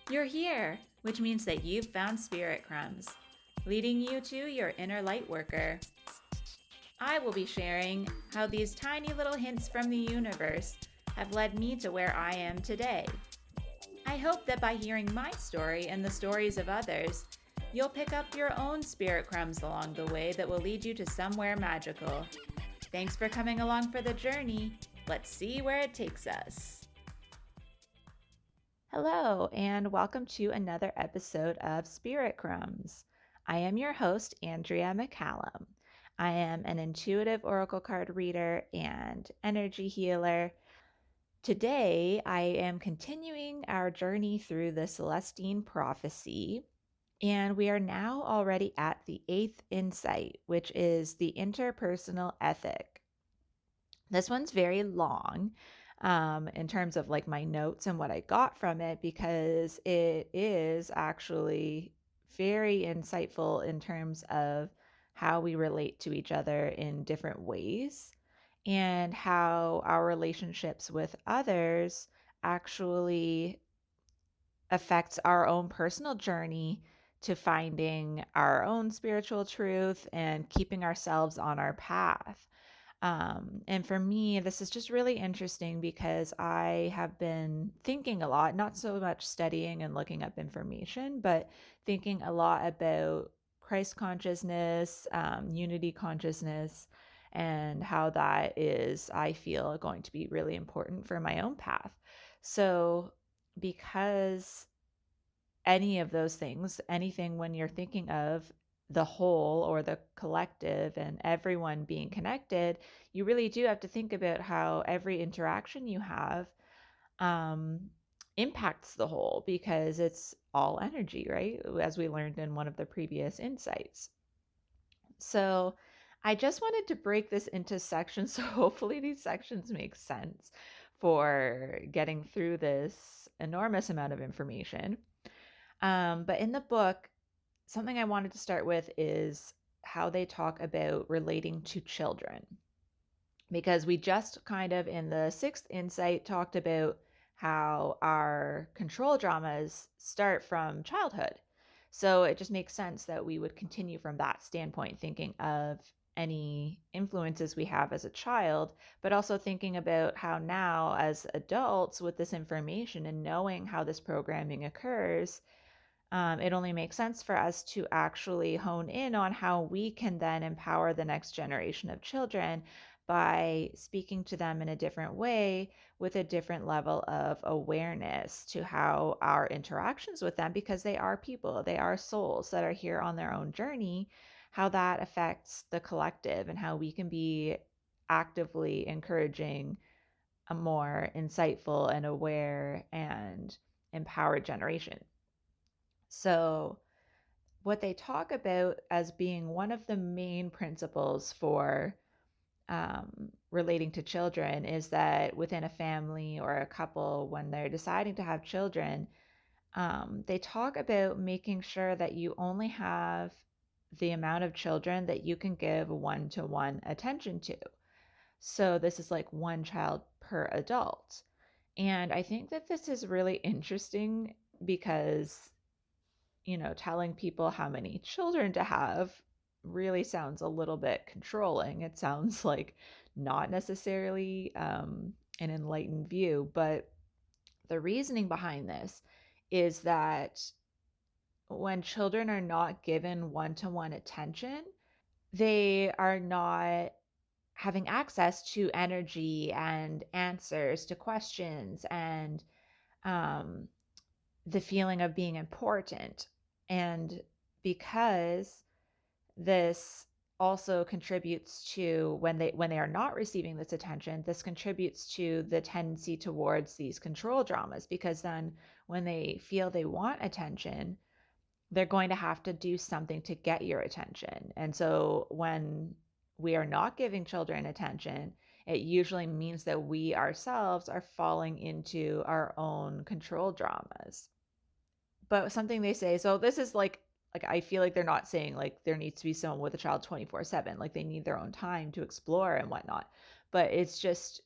You're here, which means that you've found Spirit Crumbs, leading you to your inner light worker. I will be sharing how these tiny little hints from the universe have led me to where I am today. I hope that by hearing my story and the stories of others, you'll pick up your own spirit crumbs along the way that will lead you to somewhere magical. Thanks for coming along for the journey. Let's see where it takes us. Hello, and welcome to another episode of Spirit Crumbs. I am your host, Andrea McCallum. I am an intuitive oracle card reader and energy healer. Today, I am continuing our journey through the Celestine Prophecy, and we are now already at the 8th insight, which is the Interpersonal Ethic. This one's very long in terms of like my notes and what I got from it, because it is actually very insightful in terms of how we relate to each other in different ways and how our relationships with others actually affects our own personal journey to finding our own spiritual truth and keeping ourselves on our path. And for me, this is just really interesting because I have been thinking a lot, not so much studying and looking up information, but thinking a lot about Christ consciousness, unity consciousness, and how that is, I feel, going to be really important for my own path. So, because any of those things, anything when you're thinking of the whole or the collective and everyone being connected, you really do have to think about how every interaction you have um, impacts the whole, because it's all energy, right? As we learned in one of the previous insights. So I just wanted to break this into sections. So hopefully these sections make sense for getting through this enormous amount of information. But in the book, something I wanted to start with is how they talk about relating to children. Because we just kind of in the 6th insight talked about how our control dramas start from childhood. So it just makes sense that we would continue from that standpoint, thinking of any influences we have as a child, but also thinking about how now, as adults, with this information and knowing how this programming occurs, it only makes sense for us to actually hone in on how we can then empower the next generation of children by speaking to them in a different way with a different level of awareness to how our interactions with them, because they are people, they are souls that are here on their own journey, how that affects the collective and how we can be actively encouraging a more insightful and aware and empowered generation. So, what they talk about as being one of the main principles for relating to children is that within a family or a couple, when they're deciding to have children, they talk about making sure that you only have the amount of children that you can give one-to-one attention to. So, this is like one child per adult. And I think that this is really interesting because telling people how many children to have really sounds a little bit controlling. It sounds like not necessarily an enlightened view, but the reasoning behind this is that when children are not given one-to-one attention, they are not having access to energy and answers to questions and um, the feeling of being important. And because this also contributes to when they are not receiving this attention, this contributes to the tendency towards these control dramas, because then when they feel they want attention, they're going to have to do something to get your attention. And so when we are not giving children attention, it usually means that we ourselves are falling into our own control dramas. But something they say, so this is like I feel like they're not saying like there needs to be someone with a child 24/7, like they need their own time to explore and whatnot. But it's just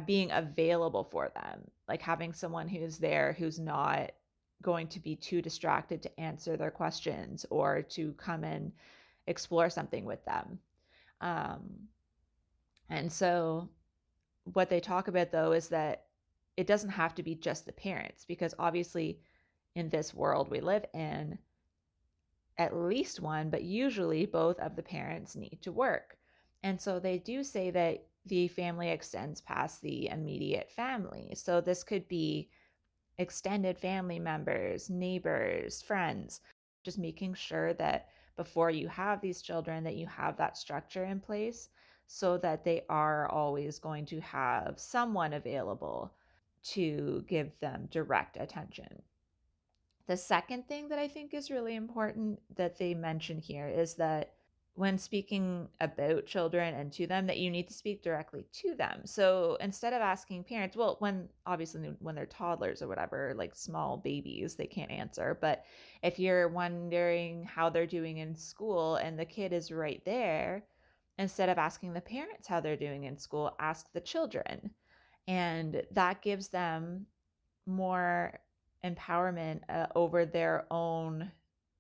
being available for them, like having someone who's there who's not going to be too distracted to answer their questions or to come and explore something with them. And so what they talk about, though, is that it doesn't have to be just the parents, because obviously in this world we live in, at least one, but usually both of the parents need to work. And so they do say that the family extends past the immediate family. So this could be extended family members, neighbors, friends, just making sure that before you have these children that you have that structure in place so that they are always going to have someone available to give them direct attention. The second thing that I think is really important that they mention here is that when speaking about children and to them, that you need to speak directly to them. So instead of asking parents, well, when obviously when they're toddlers or whatever, like small babies, they can't answer. But if you're wondering how they're doing in school and the kid is right there, instead of asking the parents how they're doing in school, ask the children. And that gives them more empowerment over their own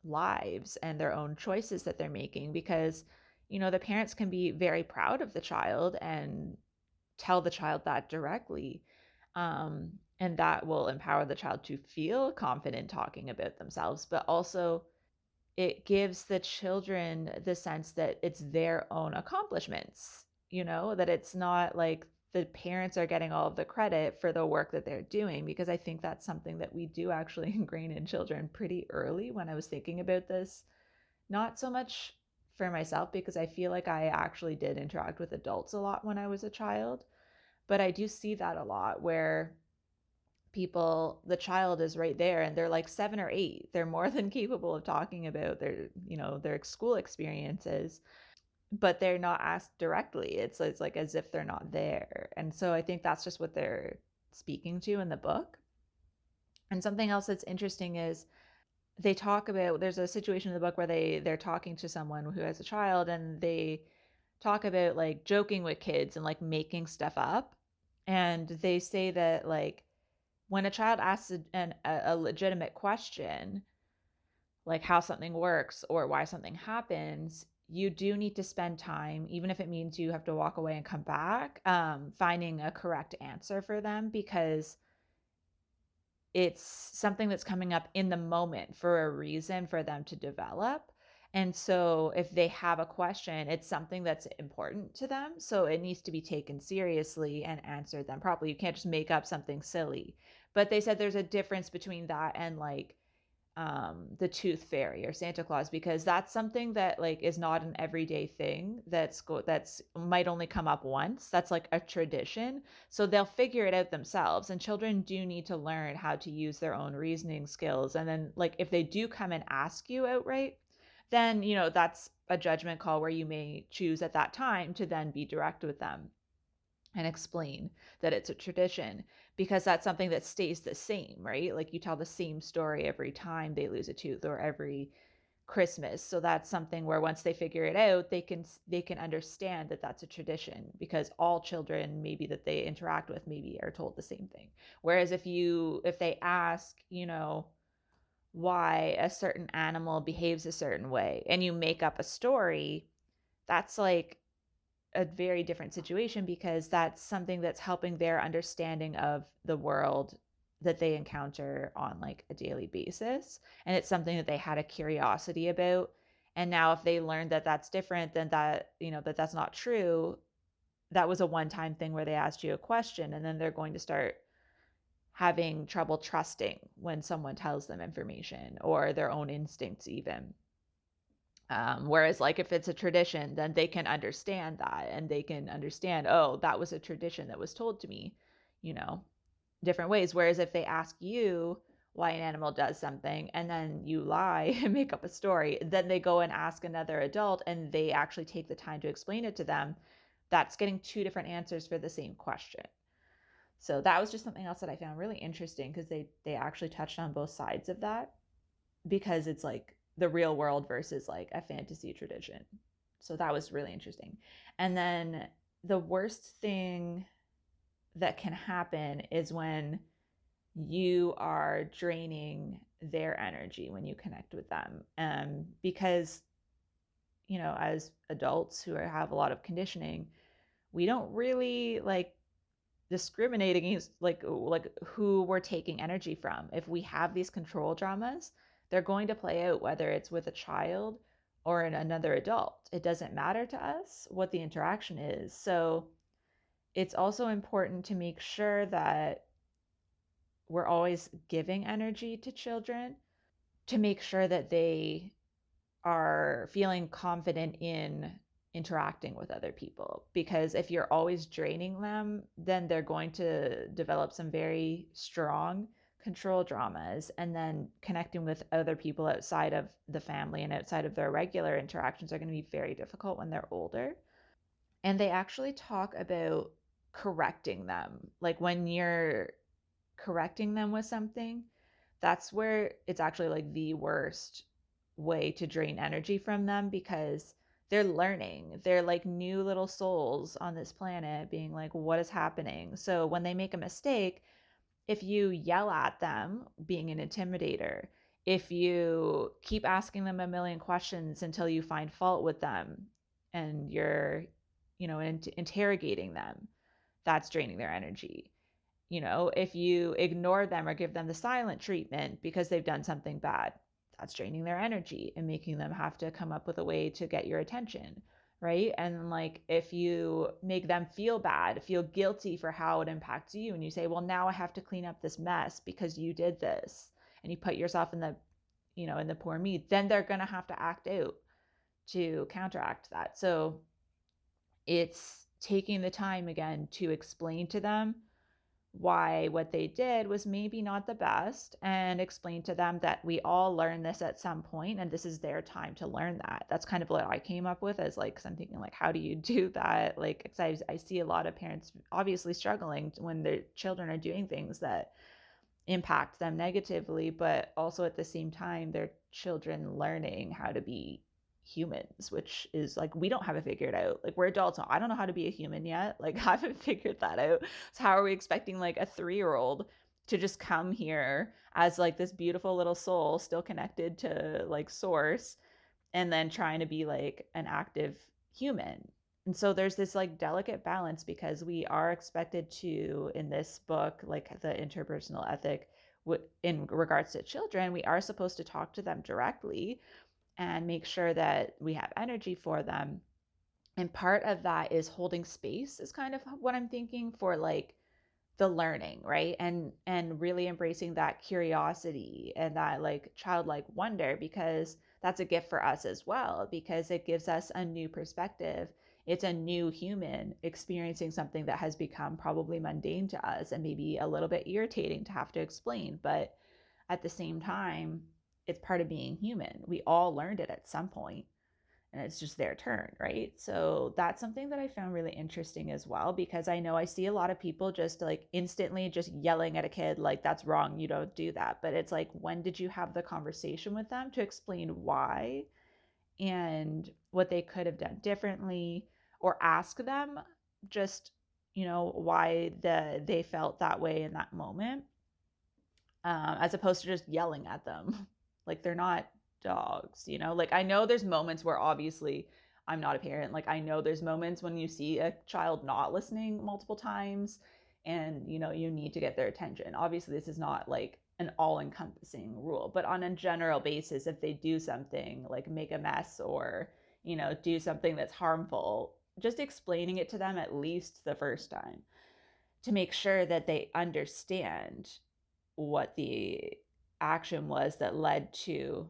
lives and their own choices that they're making, because the parents can be very proud of the child and tell the child that directly, and that will empower the child to feel confident talking about themselves, but also it gives the children the sense that it's their own accomplishments, that it's not like the parents are getting all of the credit for the work that they're doing, because I think that's something that we do actually ingrain in children pretty early. When I was thinking about this, not so much for myself, because I feel like I actually did interact with adults a lot when I was a child, but I do see that a lot where the child is right there and they're like 7 or 8, they're more than capable of talking about their school experiences, but they're not asked directly. It's like as if they're not there. And so I think that's just what they're speaking to in the book. And something else that's interesting is they talk about, there's a situation in the book where they're talking to someone who has a child, and they talk about like joking with kids and like making stuff up. And they say that like when a child asks a legitimate question, like how something works or why something happens, you do need to spend time, even if it means you have to walk away and come back, finding a correct answer for them, because it's something that's coming up in the moment for a reason for them to develop. And so if they have a question, it's something that's important to them. So it needs to be taken seriously and answered them properly. You can't just make up something silly. But they said there's a difference between that and like the tooth fairy or Santa Claus, because that's something that like is not an everyday thing, that's might only come up once. That's like a tradition. So they'll figure it out themselves, and children do need to learn how to use their own reasoning skills. And then like if they do come and ask you outright, then that's a judgment call where you may choose at that time to then be direct with them and explain that it's a tradition, because that's something that stays the same, right? Like you tell the same story every time they lose a tooth or every Christmas. So that's something where once they figure it out, they can understand that that's a tradition, because all children maybe that they interact with maybe are told the same thing. Whereas if they ask, why a certain animal behaves a certain way and you make up a story, that's like a very different situation, because that's something that's helping their understanding of the world that they encounter on like a daily basis, and it's something that they had a curiosity about. And now if they learn that that's different, then that's not true, that was a one-time thing where they asked you a question, and then they're going to start having trouble trusting when someone tells them information or their own instincts even. Whereas like if it's a tradition, then they can understand that, and they can understand, oh, that was a tradition that was told to me, you know, different ways. Whereas if they ask you why an animal does something and then you lie and make up a story, then they go and ask another adult and they actually take the time to explain it to them. That's getting two different answers for the same question. So that was just something else that I found really interesting, because they actually touched on both sides of that, because it's like the real world versus like a fantasy tradition. So that was really interesting. And then the worst thing that can happen is when you are draining their energy when you connect with them. Because, as adults who have a lot of conditioning, we don't really like discriminate against like who we're taking energy from. If we have these control dramas, they're going to play out whether it's with a child or another adult. It doesn't matter to us what the interaction is. So it's also important to make sure that we're always giving energy to children, to make sure that they are feeling confident in interacting with other people. Because if you're always draining them, then they're going to develop some very strong control dramas. And then connecting with other people outside of the family and outside of their regular interactions are going to be very difficult when they're older. And they actually talk about correcting them. Like when you're correcting them with something, that's where it's actually like the worst way to drain energy from them, because they're learning. They're like new little souls on this planet being like, what is happening? So when they make a mistake, if you yell at them, being an intimidator, if you keep asking them a million questions until you find fault with them and you're, interrogating them, that's draining their energy. If you ignore them or give them the silent treatment because they've done something bad, that's draining their energy and making them have to come up with a way to get your attention, right? And like if you make them feel bad, feel guilty for how it impacts you, and you say, well, now I have to clean up this mess because you did this, and you put yourself in the poor me, then they're going to have to act out to counteract that. So it's taking the time again to explain to them why what they did was maybe not the best, and explain to them that we all learn this at some point and this is their time to learn that. That's kind of what I came up with, as like, cause I'm thinking like, how do you do that? Like, cause I see a lot of parents obviously struggling when their children are doing things that impact them negatively, but also at the same time, their children learning how to be humans, which is like, we don't have it figured out. Like, we're adults. I don't know how to be a human yet. Like, I haven't figured that out. So how are we expecting like a 3-year-old to just come here as like this beautiful little soul still connected to like source, and then trying to be like an active human? And so there's this like delicate balance, because we are expected to, in this book, like the Interpersonal Ethic, in regards to children, we are supposed to talk to them directly and make sure that we have energy for them. And part of that is holding space, is kind of what I'm thinking for like the learning, right? And really embracing that curiosity and that like childlike wonder, because that's a gift for us as well, because it gives us a new perspective. It's a new human experiencing something that has become probably mundane to us and maybe a little bit irritating to have to explain, but at the same time, it's part of being human. We all learned it at some point, and it's just their turn, right? So that's something that I found really interesting as well, because I know I see a lot of people just like instantly just yelling at a kid, like, that's wrong, you don't do that. But it's like, when did you have the conversation with them to explain why and what they could have done differently, or ask them just, why they felt that way in that moment, as opposed to just yelling at them like they're not dogs. Like, I know there's moments where obviously I'm not a parent. Like, I know there's moments when you see a child not listening multiple times and you need to get their attention. Obviously, this is not like an all-encompassing rule, but on a general basis, if they do something like make a mess or do something that's harmful, just explaining it to them at least the first time, to make sure that they understand what the action was that led to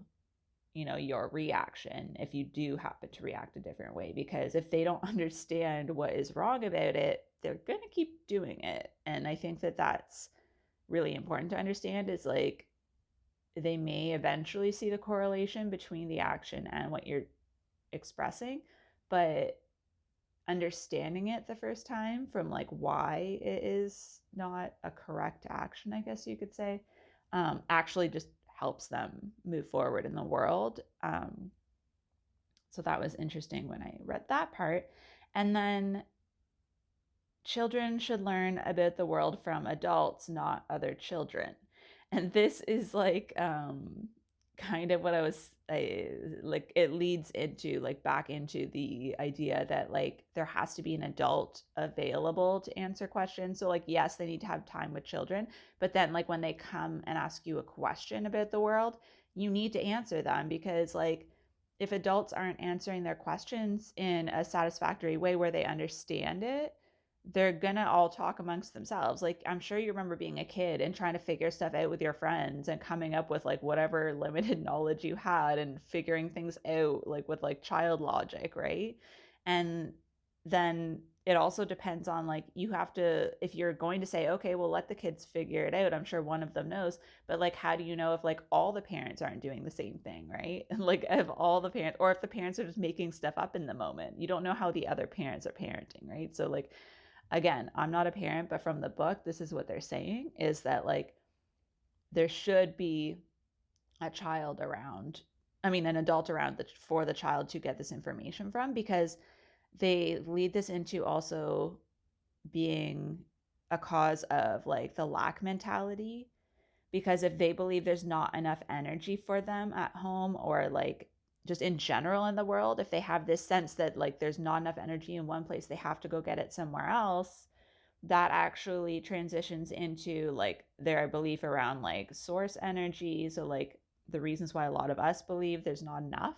your reaction, if you do happen to react a different way. Because if they don't understand what is wrong about it, they're going to keep doing it. And I think that that's really important to understand, is like, they may eventually see the correlation between the action and what you're expressing, but understanding it the first time from like why it is not a correct action, I guess you could say, actually just helps them move forward in the world. So that was interesting when I read that part. And then children should learn about the world from adults, not other children. And this is like kind of what like it leads into like back into the idea that like there has to be an adult available to answer questions. So like yes, they need to have time with children, but then like when they come and ask you a question about the world, you need to answer them, because like if adults aren't answering their questions in a satisfactory way where they understand it, they're gonna all talk amongst themselves. Like I'm sure you remember being a kid and trying to figure stuff out with your friends and coming up with like whatever limited knowledge you had and figuring things out like with like child logic, right? And then it also depends on like you have to, if you're going to say okay, well let the kids figure it out, I'm sure one of them knows, but like how do you know if like all the parents aren't doing the same thing, right? Like if all the parents, or if the parents are just making stuff up in the moment, you don't know how the other parents are parenting, right? So like again, I'm not a parent, but from the book, this is what they're saying, is that like there should be a child around, I mean, an adult around for the child to get this information from, because they lead this into also being a cause of like the lack mentality. Because if they believe there's not enough energy for them at home, or like just in general in the world, if they have this sense that like there's not enough energy in one place, they have to go get it somewhere else, that actually transitions into like their belief around like source energy. So like the reasons why a lot of us believe there's not enough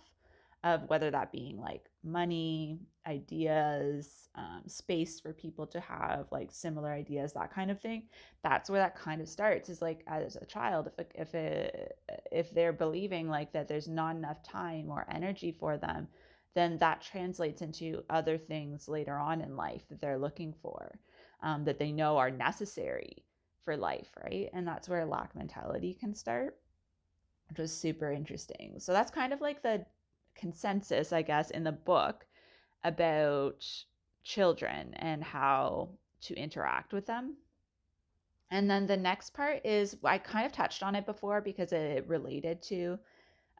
of, whether that being like money, ideas, space for people to have like similar ideas, that kind of thing. That's where that kind of starts, is like as a child, if they're believing like that there's not enough time or energy for them, then that translates into other things later on in life that they're looking for, that they know are necessary for life, right? And that's where lack mentality can start, which was super interesting. So that's kind of like the consensus, I guess, in the book about children and how to interact with them. And then the next part is, I kind of touched on it before because it related to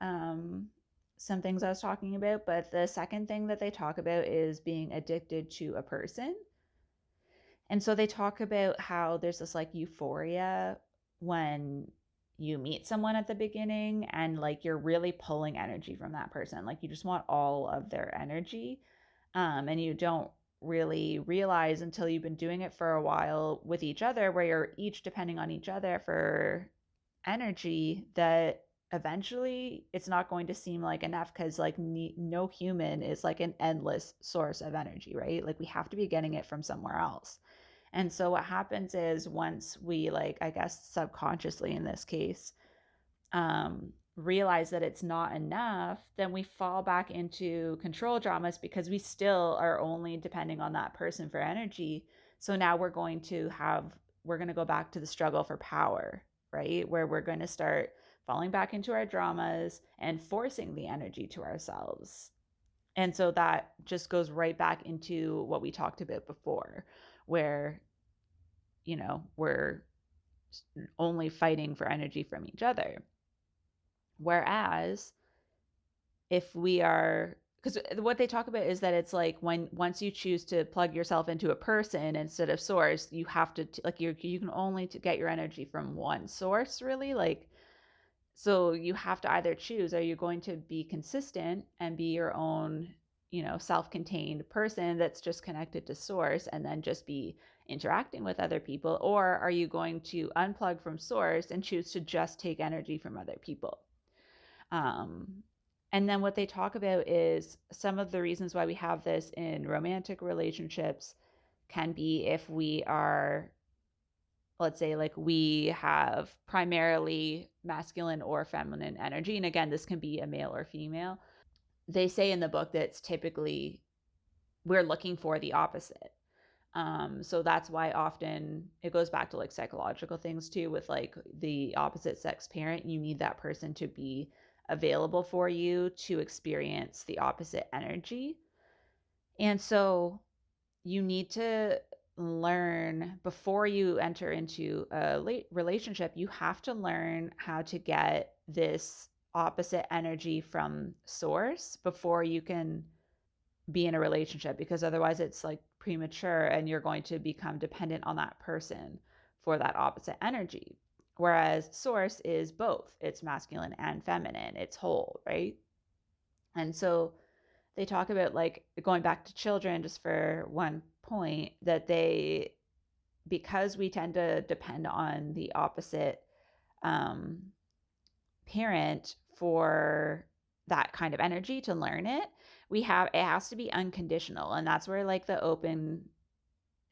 um, some things I was talking about. But the second thing that they talk about is being addicted to a person. And so they talk about how there's this like euphoria when you meet someone at the beginning, and like you're really pulling energy from that person. Like you just want all of their energy. And you don't really realize until you've been doing it for a while with each other, where you're each depending on each other for energy, that eventually it's not going to seem like enough, because like no human is like an endless source of energy, right? Like we have to be getting it from somewhere else. And so what happens is, once we like, I guess subconsciously in this case, realize that it's not enough, then we fall back into control dramas, because we still are only depending on that person for energy. So now we're going to go back to the struggle for power, right? Where we're going to start falling back into our dramas and forcing the energy to ourselves. And so that just goes right back into what we talked about before, where, we're only fighting for energy from each other. Whereas if we are, because what they talk about is that it's like once you choose to plug yourself into a person instead of source, you have to like you can only get your energy from one source, really. Like, so you have to either choose, are you going to be consistent and be your own, self-contained person that's just connected to source and then just be interacting with other people, or are you going to unplug from source and choose to just take energy from other people? um, and then what they talk about is some of the reasons why we have this in romantic relationships can be if we are, let's say, like we have primarily masculine or feminine energy. And again, this can be a male or female. They say in the book that it's typically we're looking for the opposite. So that's why often it goes back to like psychological things too, with like the opposite sex parent. You need that person to be available for you to experience the opposite energy. And so you need to learn, before you enter into a relationship, you have to learn how to get this opposite energy from source before you can be in a relationship, because otherwise it's like premature and you're going to become dependent on that person for that opposite energy. Whereas source is both. It's masculine and feminine. It's whole, right? And so they talk about, like, going back to children just for one point, that because we tend to depend on the opposite parent for that kind of energy to learn it, it has to be unconditional. And that's where, like, the open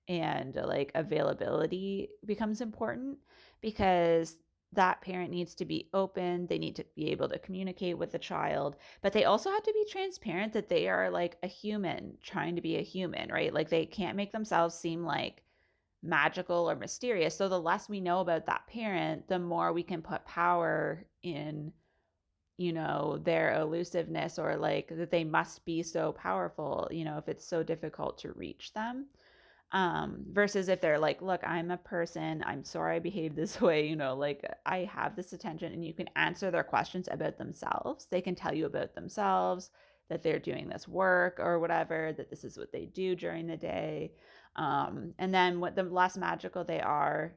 and, like, availability becomes important, because that parent needs to be open, they need to be able to communicate with the child, but they also have to be transparent that they are, like, a human trying to be a human, right? Like, they can't make themselves seem like magical or mysterious. So the less we know about that parent, the more we can put power in, their elusiveness, or like that they must be so powerful, if it's so difficult to reach them. Versus if they're like, look, I'm a person, I'm sorry I behaved this way, like, I have this attention, and you can answer their questions about themselves. They can tell you about themselves, that they're doing this work or whatever, that this is what they do during the day. And then the less magical they are,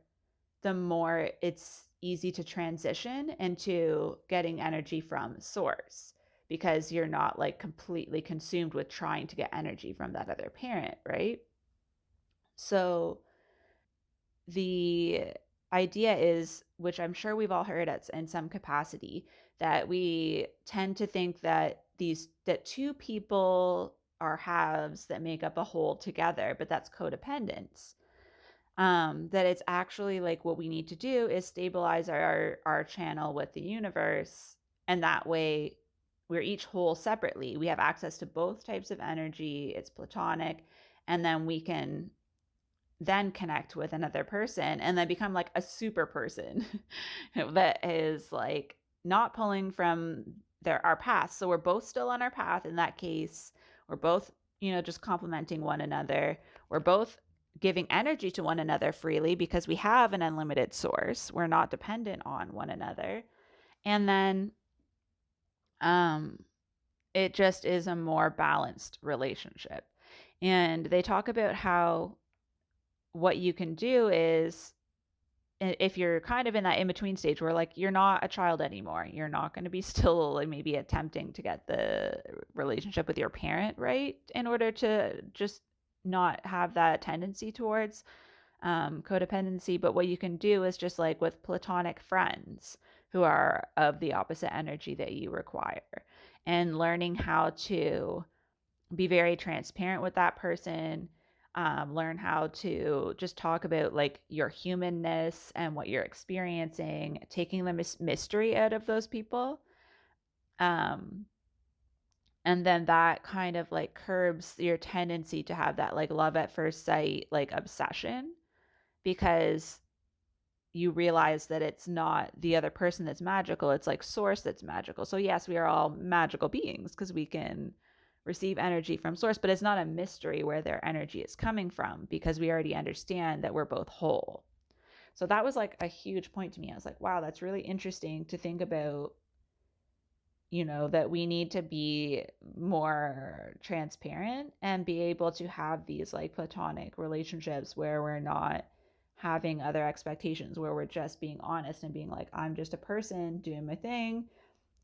the more it's easy to transition into getting energy from source, because you're not, like, completely consumed with trying to get energy from that other parent, right? So the idea is, which I'm sure we've all heard it in some capacity, that we tend to think that two people are halves that make up a whole together, but that's codependence. That it's actually, like, what we need to do is stabilize our channel with the universe, and that way we're each whole separately. We have access to both types of energy. It's platonic, and then we can then connect with another person and then become, like, a super person that is, like, not pulling from our path. So we're both still on our path in that case. We're both, just complementing one another. We're both giving energy to one another freely because we have an unlimited source. We're not dependent on one another. And then it just is a more balanced relationship. And they talk about how what you can do is, if you're kind of in that in-between stage where, like, you're not a child anymore, you're not going to be still, like, maybe attempting to get the relationship with your parent right, in order to just not have that tendency towards codependency. But what you can do is just, like, with platonic friends who are of the opposite energy that you require, and learning how to be very transparent with that person. Learn how to just talk about, like, your humanness and what you're experiencing, taking the mystery out of those people. Um, and then that kind of, like, curbs your tendency to have that, like, love at first sight, like, obsession, because you realize that it's not the other person that's magical, it's, like, source that's magical. So yes, we are all magical beings because we can receive energy from source, but it's not a mystery where their energy is coming from, because we already understand that we're both whole. So that was, like, a huge point to me. I was like, wow, that's really interesting to think about, that we need to be more transparent and be able to have these, like, platonic relationships where we're not having other expectations, where we're just being honest and being like, I'm just a person doing my thing,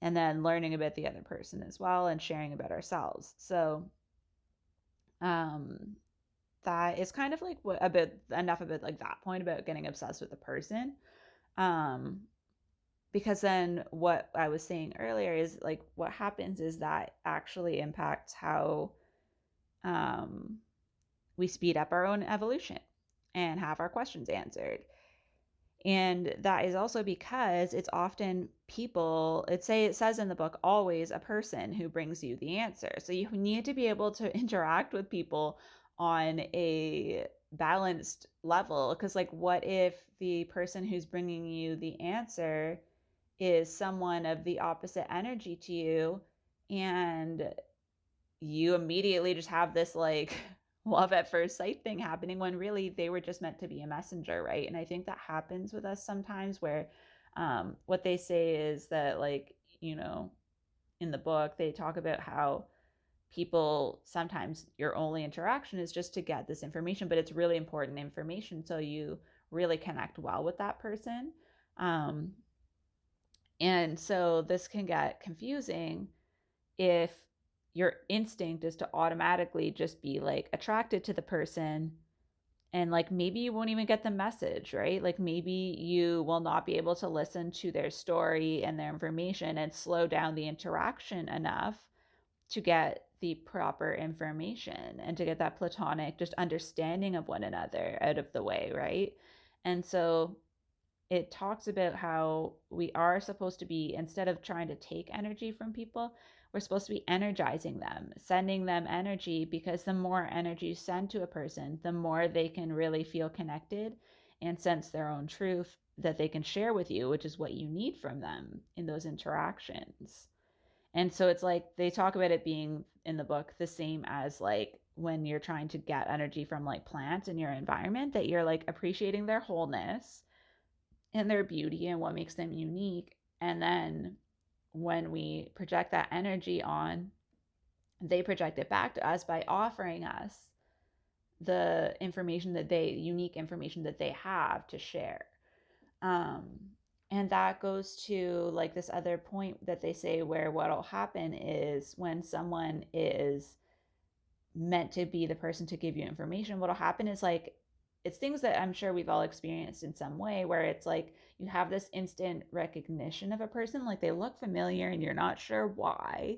and then learning about the other person as well and sharing about ourselves. So um that is kind of like what a bit enough about, like, that point about getting obsessed with a person. um because then what I was saying earlier is, like, what happens is that actually impacts how um we speed up our own evolution and have our questions answered. And that is also because it's often people, it says in the book, always a person who brings you the answer. So you need to be able to interact with people on a balanced level. Because, like, what if the person who's bringing you the answer is someone of the opposite energy to you, and you immediately just have this, like, love at first sight thing happening, when really they were just meant to be a messenger, right? And I think that happens with us sometimes, where what they say is that, like, in the book they talk about how people, sometimes your only interaction is just to get this information, but it's really important information, so you really connect well with that person. And so this can get confusing if your instinct is to automatically just be like attracted to the person, and like maybe you won't even get the message, right? Like maybe you will not be able to listen to their story and their information and slow down the interaction enough to get the proper information and to get that platonic just understanding of one another out of the way, right? And so it talks about how we are supposed to be, instead of trying to take energy from people, we're supposed to be energizing them, sending them energy, because the more energy you send to a person, the more they can really feel connected and sense their own truth that they can share with you, which is what you need from them in those interactions. And so it's like they talk about it being in the book the same as like when you're trying to get energy from like plants in your environment, that you're like appreciating their wholeness and their beauty and what makes them unique. And then when we project that energy on, they project it back to us by offering us the information that they, unique information that they have to share. Um, and that goes to like this other point that they say, where what'll happen is when someone is meant to be the person to give you information, what'll happen is like, it's things that I'm sure we've all experienced in some way, where it's like you have this instant recognition of a person, like they look familiar and you're not sure why.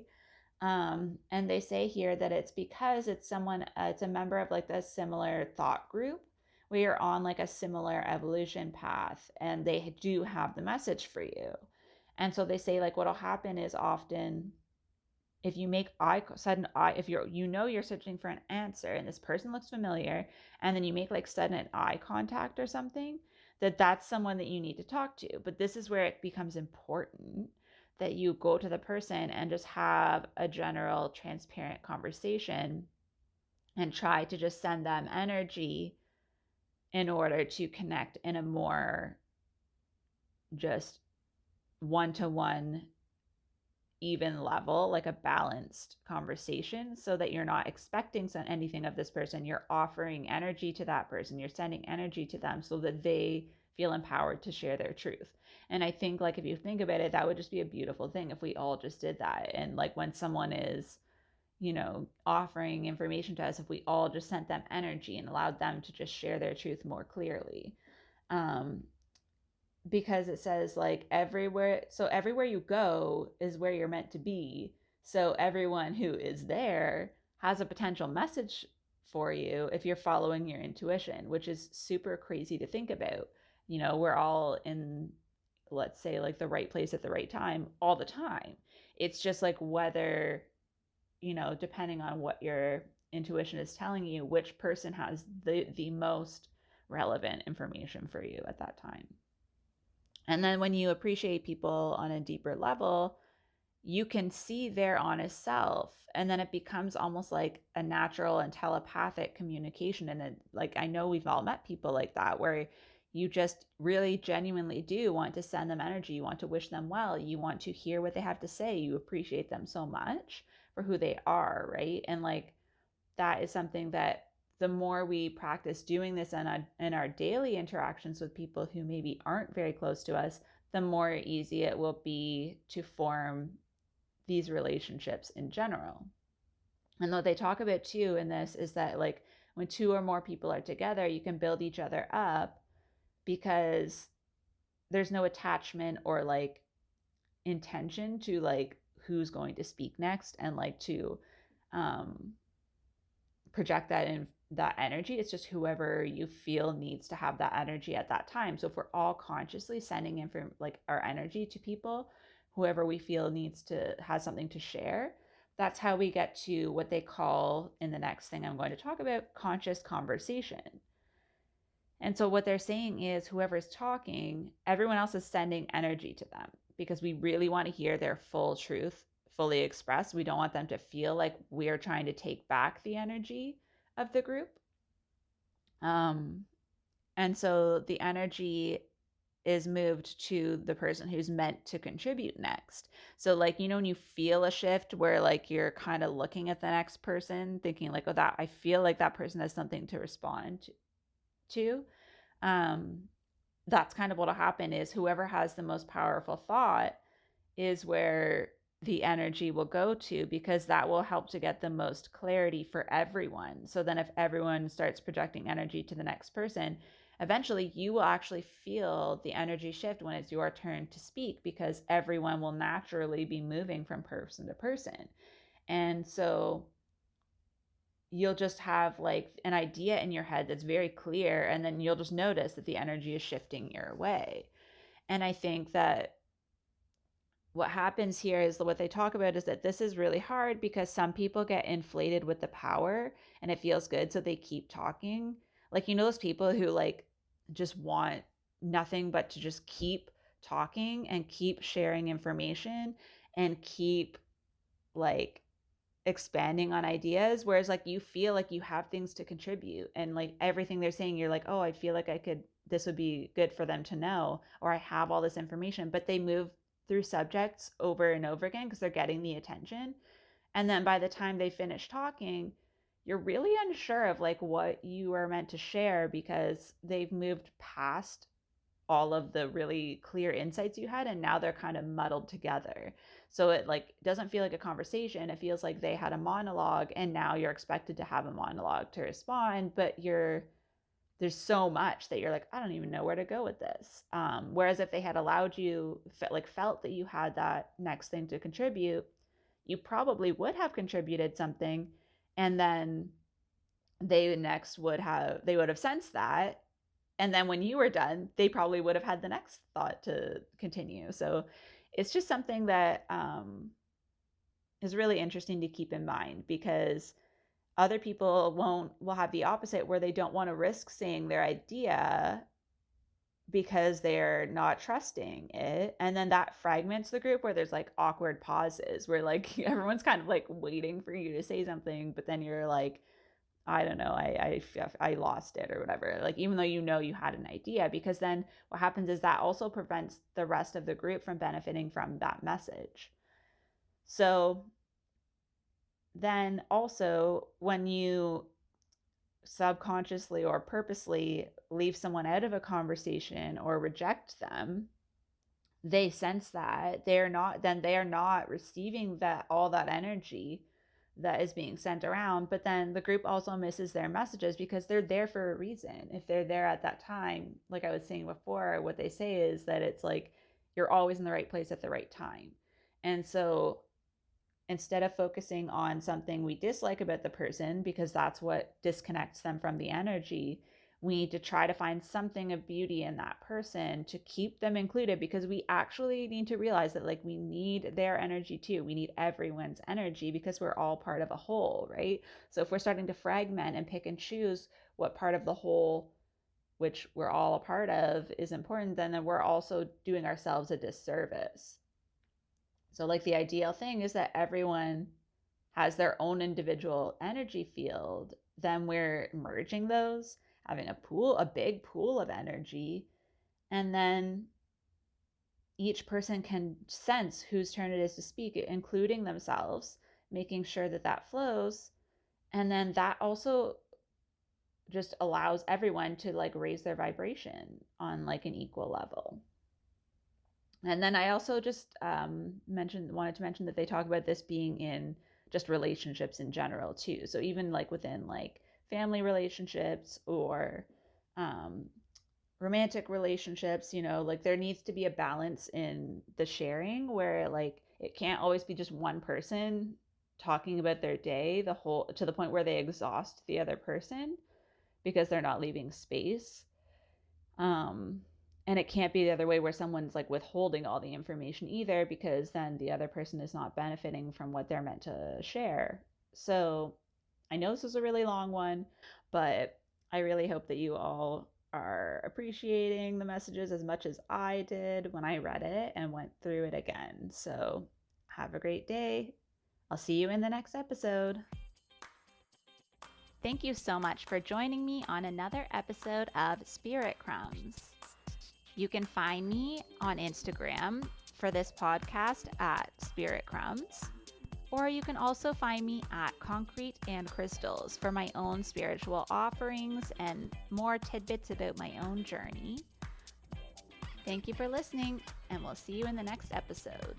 And they say here that it's because it's someone, it's a member of like a similar thought group, where you're on like a similar evolution path and they do have the message for you. And so they say like what'll happen is often, if you make sudden eye, if you're searching for an answer and this person looks familiar, and then you make like sudden eye contact or something, that's someone that you need to talk to. But this is where it becomes important that you go to the person and just have a general transparent conversation and try to just send them energy in order to connect in a more just one-to-one even level, like a balanced conversation, so that you're not expecting anything of this person. You're offering energy to that person. You're sending energy to them so that they feel empowered to share their truth. And I think like if you think about it, that would just be a beautiful thing if we all just did that. And like when someone is, offering information to us, if we all just sent them energy and allowed them to just share their truth more clearly. Um, because it says like everywhere you go is where you're meant to be, so everyone who is there has a potential message for you if you're following your intuition, which is super crazy to think about. We're all in, let's say, like the right place at the right time all the time. It's just like whether, depending on what your intuition is telling you, which person has the most relevant information for you at that time. And then when you appreciate people on a deeper level, you can see their honest self. And then it becomes almost like a natural and telepathic communication. And it, like, I know we've all met people like that, where you just really genuinely do want to send them energy. You want to wish them well. You want to hear what they have to say. You appreciate them so much for who they are, right? And like, that is something that the more we practice doing this in our daily interactions with people who maybe aren't very close to us, the more easy it will be to form these relationships in general. And what they talk about too in this is that like when two or more people are together, you can build each other up, because there's no attachment or like intention to like who's going to speak next, and like to um project that in that energy. It's just whoever you feel needs to have that energy at that time. So if we're all consciously sending in for like our energy to people, whoever we feel needs to has something to share, that's how we get to what they call, in the next thing I'm going to talk about, conscious conversation. And so what they're saying is whoever's talking, everyone else is sending energy to them, because we really want to hear their full truth fully expressed. We don't want them to feel like we are trying to take back the energy of the group. Um, and so the energy is moved to the person who's meant to contribute next. So like, when you feel a shift where like you're kind of looking at the next person thinking like, oh, that I feel like that person has something to respond to. Um, that's kind of what'll happen is whoever has the most powerful thought is where the energy will go to, because that will help to get the most clarity for everyone. So then if everyone starts projecting energy to the next person, eventually you will actually feel the energy shift when it's your turn to speak, because everyone will naturally be moving from person to person. And so you'll just have like an idea in your head that's very clear, and then you'll just notice that the energy is shifting your way. And I think that what happens here is what they talk about is that this is really hard because some people get inflated with the power and it feels good, so they keep talking. Like, those people who like just want nothing but to just keep talking and keep sharing information and keep like expanding on ideas, whereas like you feel like you have things to contribute, and like everything they're saying you're like, oh, I feel like this would be good for them to know, or I have all this information, but they move through subjects over and over again because they're getting the attention. And then by the time they finish talking, you're really unsure of like what you are meant to share, because they've moved past all of the really clear insights you had, and now they're kind of muddled together. So it like doesn't feel like a conversation. It feels like they had a monologue and now you're expected to have a monologue to respond, but there's so much that you're like, I don't even know where to go with this. Whereas if they had allowed you, felt that you had that next thing to contribute, you probably would have contributed something, and then they would have sensed that, and then when you were done, they probably would have had the next thought to continue. So it's just something that is really interesting to keep in mind, because other people will have the opposite, where they don't want to risk saying their idea because they're not trusting it, and then that fragments the group, where there's like awkward pauses where like everyone's kind of like waiting for you to say something, but then you're like, I don't know, I lost it or whatever. Like, even though you had an idea, because then what happens is that also prevents the rest of the group from benefiting from that message. So then also, when you subconsciously or purposely leave someone out of a conversation or reject them, they sense that they are not receiving that all that energy that is being sent around. But then the group also misses their messages because they're there for a reason. If they're there at that time, like I was saying before, what they say is that it's like you're always in the right place at the right time. And so instead of focusing on something we dislike about the person, because that's what disconnects them from the energy, we need to try to find something of beauty in that person to keep them included, because we actually need to realize that like we need their energy too. We need everyone's energy because we're all part of a whole, right? So if we're starting to fragment and pick and choose what part of the whole, which we're all a part of, is important, then we're also doing ourselves a disservice. So like the ideal thing is that everyone has their own individual energy field. Then we're merging those, having a big pool of energy, and then each person can sense whose turn it is to speak, including themselves, making sure that that flows. And then that also just allows everyone to like raise their vibration on like an equal level. And then I also just wanted to mention that they talk about this being in just relationships in general too. So even like within like family relationships or um, romantic relationships, like there needs to be a balance in the sharing, where like it can't always be just one person talking about their day to the point where they exhaust the other person because they're not leaving space. Um, and it can't be the other way, where someone's like withholding all the information either, because then the other person is not benefiting from what they're meant to share. So I know this is a really long one, but I really hope that you all are appreciating the messages as much as I did when I read it and went through it again. So have a great day. I'll see you in the next episode. Thank you so much for joining me on another episode of Spirit Crumbs. You can find me on Instagram for this podcast at Spirit Crumbs, or you can also find me at Concrete and Crystals for my own spiritual offerings and more tidbits about my own journey. Thank you for listening, and we'll see you in the next episode.